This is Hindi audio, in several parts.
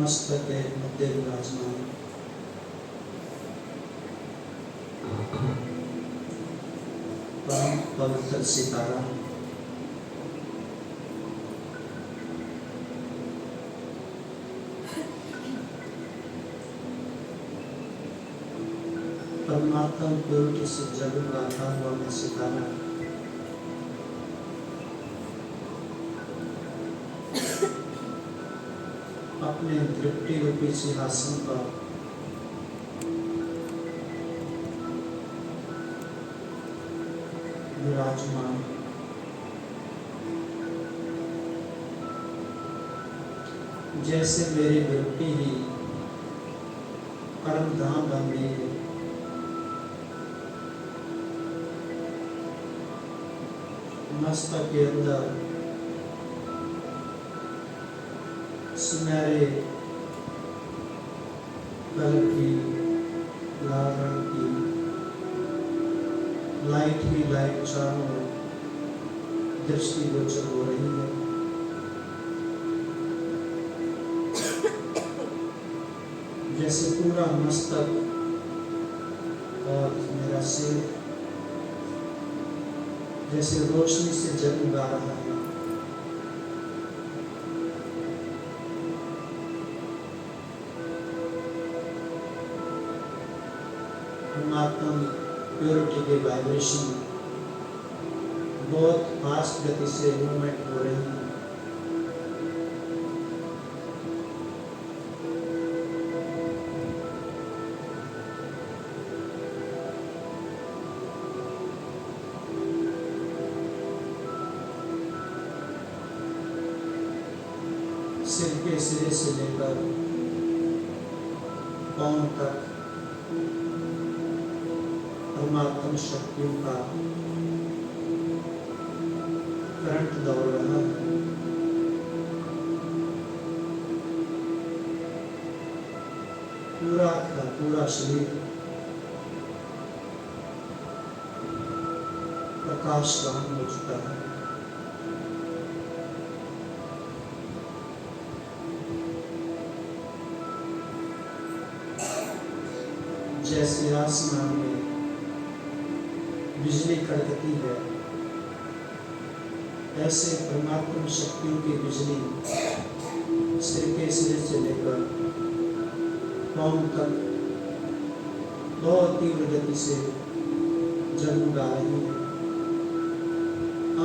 मस्तक के मध्य विराजमान परम पवित्र सितारा परमात्मा प्योरिटी से जगमगाता हुआ मैं सितारा अपने दृष्टि रूपी सिंहासन पर विराजमान जैसे मेरी दृष्टि ही परम धाम बन गई है, मस्तक के अंदर सुनहरे कलर की लाल रंग की लाइट ही लाइट चारों दृष्टि गोचर हो रही है। जैसे पूरा मस्तक और मेरा सिर जैसे रोशनी से जगमगा रहा है। परमात्मा प्योरिटी के वाइब्रेशन बहुत फास्ट गति से मूवमेंट हो रही है। सिर के सिरे से लेकर पांव तक परमात्मा शक्तियों का करंट दौड़ रहा है। पूरा का पूरा शरीर प्रकाशवान हो चुका है। जैसे आसमान में बिजली कड़कती है, ऐसे परमात्मा शक्तियों की बिजली सिर के सिरे से लेकर पांव तक बहुत तीव्र गति से जगमगा रही है,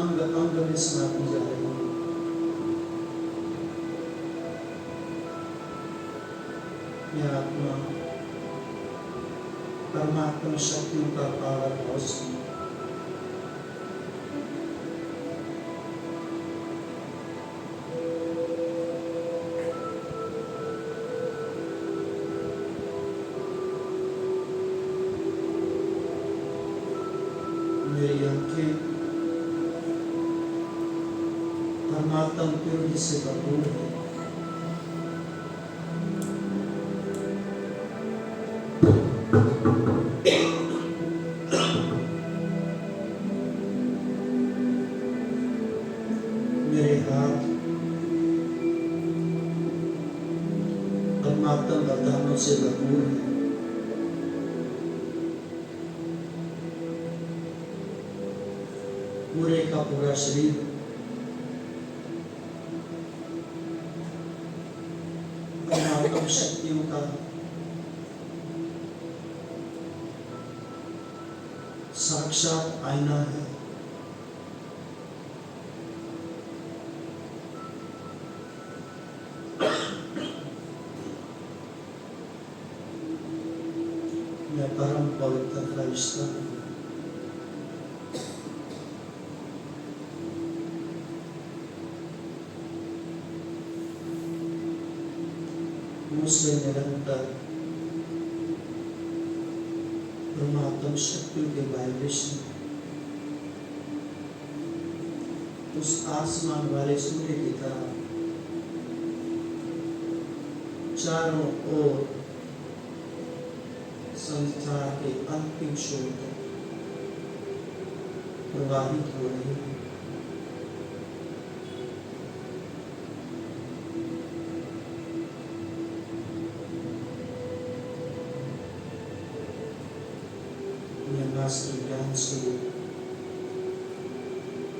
अंग अंग में समाती जा रही है। यह आत्मा परमात्मा शक्तियों का पावर हाउस है। मेरी आंखें परमात्मा प्योरिटी से भरपूर है। मेरे हाथ परमात्मा वरदानों से भरपूर है। पूरे का पूरा शरीर परमात्मा शक्तियों का साक्षात आईना है। मैं परम पवित्र फरिश्ता हूँ। मुझसे निरंतर परमात्मा शक्तियों के वाइब्रेशन उस आसमान वाले सूर्य की तरह चारों ओर संसार के अंतिम छोर तक प्रवाहित हो रही है। शास्त्र ज्ञान से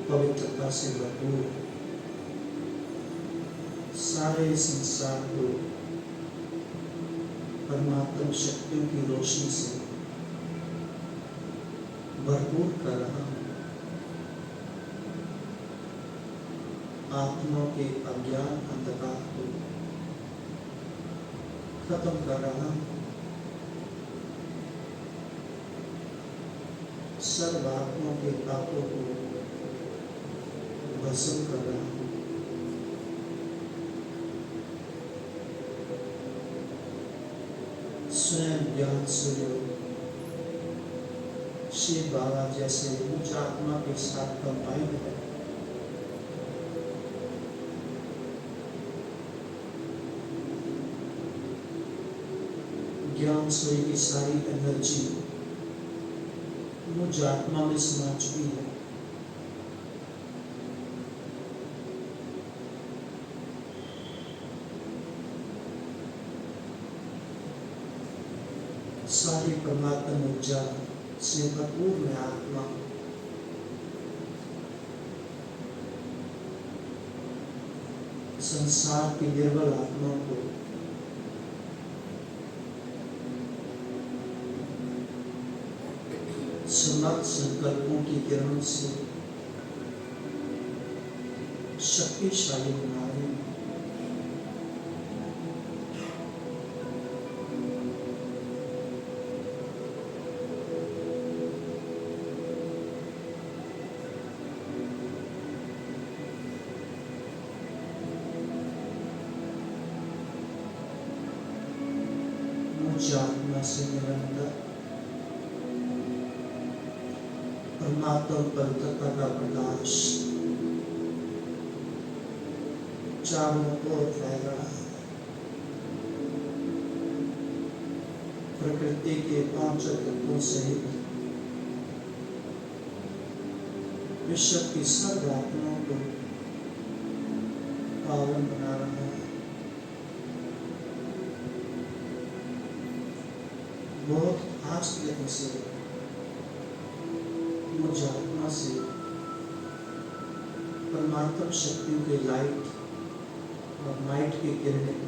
पवित्रता से भरपूर सारे संसार को परमात्मा शक्तियों की रोशनी से भरपूर कर रहा हूं। आत्मा के अज्ञान अंधकार को खत्म कर रहा हूं। सर्व आत्मा के पापों को भस्म कर रहा हूं। स्वयं ज्ञान सूर्य शिव बाबा जैसे उच्च आत्मा के साथ कंबाइंड है। ज्ञान सूर्य की सारी एनर्जी मुझ आत्मा में समा चुकी है। सारी परमात्मा ऊर्जा से भरपूर में आत्मा संसार की निर्बल आत्मा को समर्थ संकल्पों की किरण से शक्तिशाली बना रही है। आत्मा से निरंतर परमात्मा पवित्रता का प्रकाश चारों ओर फैल रहा है। प्रकृति के पांच तत्वों सहित विश्व की सर्व आत्माओं को पावन बना रहा है। बहुत आश्चर्य से मुझ आत्मा से परमात्मा शक्तियों के लाइट और माइट की किरणें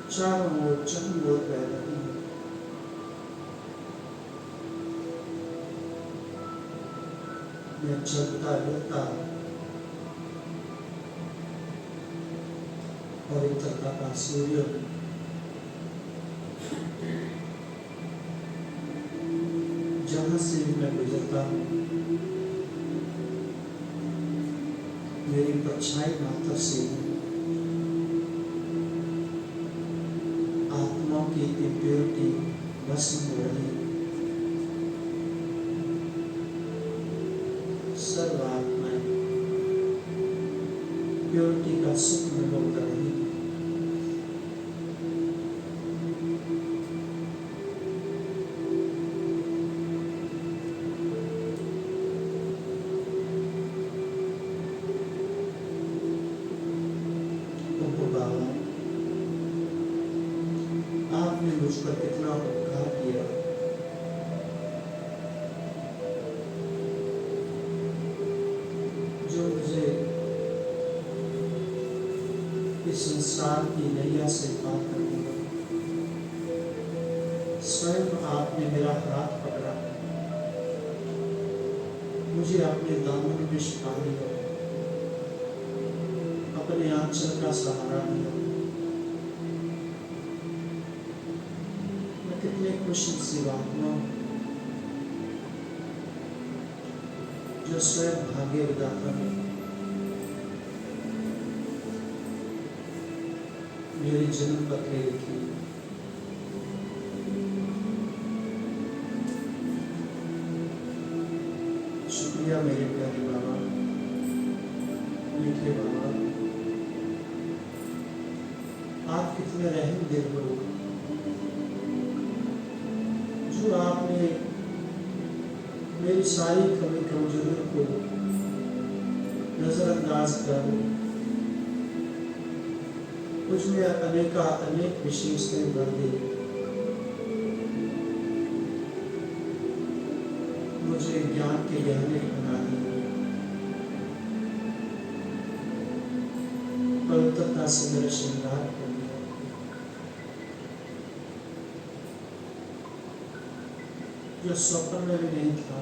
चारों ओर चहुओर फैल रही है। मैं चलता रहता पवित्रता का सूर्य जहां से भी मैं गुजरता हूँ, मेरी परछाई मात्र से आत्मा की इम्प्योरिटी भस्म हो रही है। सर्व आत्माएं प्योरिटी का सुख अनुभव कर रही है। आपने मुझ पर कितना उपकार किया। जो मुझे इस संसार की नैया से पार कर दिया। स्वयं आपने मेरा हाथ पकड़ा, मुझे अपने दामन में छिपा लिया, अपने आंचल का सहारा दिया। कितने खुश नसीब आत्मा जो स्वयं भाग्य विधाता है। मेरी जन्म पत्री लिखी, शुक्रिया मेरे प्यारे बाबा, मीठे बाबा। आप कितने रहम दिल लोग, जो आपने मेरी सारी कमी कमजोरियों को नजरअंदाज कर मुझमें अनेक विशेषताएं बढ़ गई। मुझे ज्ञान के गहने बना दिए, पवित्रता से मेरा श्रृंगार कर दिया। जो स्वप्न में भी नहीं था,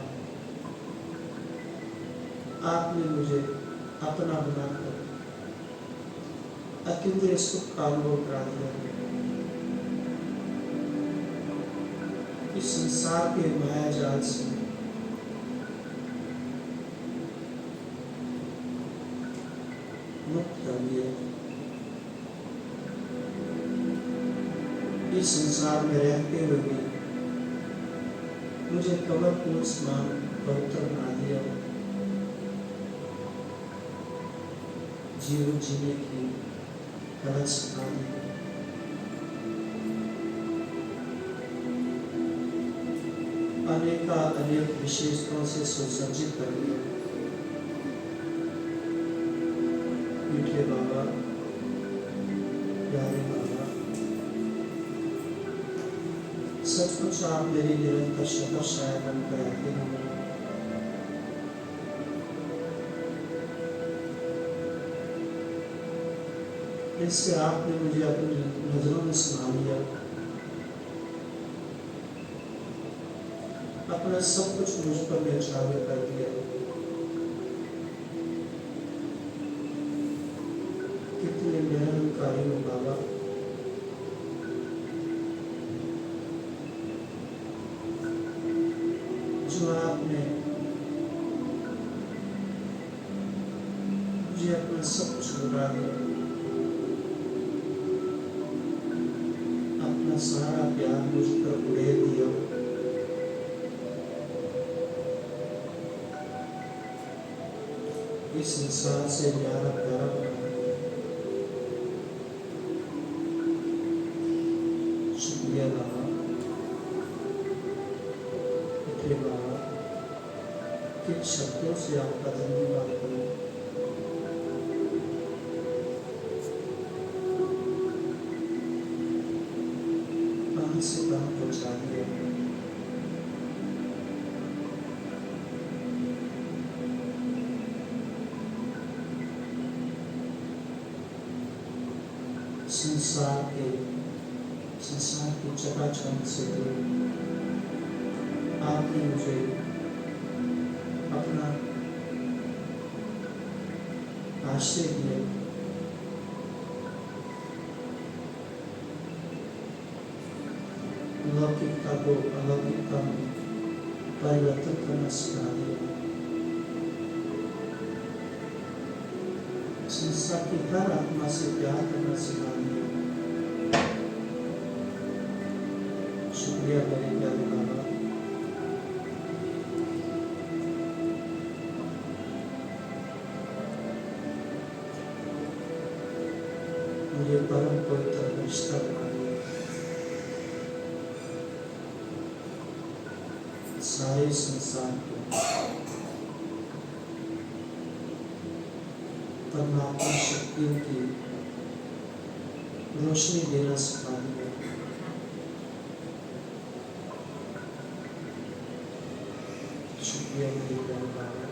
आपने मुझे अपना बनाकर अकेले सुख का अनुभव करा दिया। इस संसार के माया जाल से मुक्त कर दिया। इस संसार में रहते हुए भी मुझे कमर पूर्ण समान पवित्र बना दिया। जीवन जीने की कला सिखा दी। अनेक विशेषताओं से सुसज्जित कर दिया। मीठे बाबा, प्यारे बाबा, सचमुच आप मेरी निरंतर शपथ शायद बनकर रहते हैं। इससे आपने मुझे अपनी नजरों में समा लिया। अपना सब कुछ मुझ पर न्यौछावर कर दिया। कितने निरंकारी हो बाबा। जो आपने मुझे अपना सब कुछ लुटा दिया। अपना सारा प्यार मुझ पर उड़ेल दिया। इस संसार से प्यारा प्यारा बना। शुक्रिया बाबा, मीठे बाबा, किन शब्दों से आपका धन्यवाद करूं। कहां से कहां पहुंचा दिया। संसार की चकाचौंध से दूर आपने मुझे अपना आश्रय दिया। लौकिकता को अलौकिकता में परिवर्तन करना सिखा दिया। संसार की हर आत्मा से प्यार करना सिखा दिया। शुक्रिया मेरे प्यारे बाबा। मुझे परम पवित्र रिश्ता बना दिया। सारे संसार को परमात्मा शक्तियों की रोशनी देना सिखा दिया। शुक्रिया मेरे प्यारे बाबा।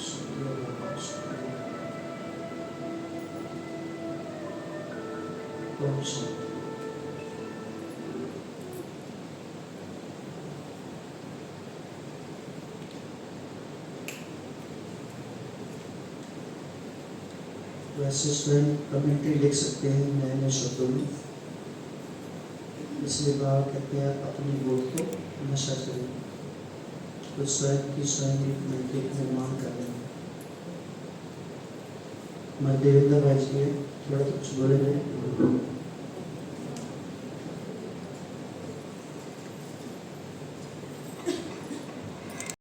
शुक्रिया बाबा, शुक्रिया। ओम शांति। वैसे स्वयं कमेंट्री लिख सकते हैं नए शब्दों में। इसलिए बाबा कहते हैं अपनी बोल को नशा करें, तो स्वयं की कमेंट्री निर्माण करें। मैं देवेंद्र भाई जी थोड़ा कुछ बोले।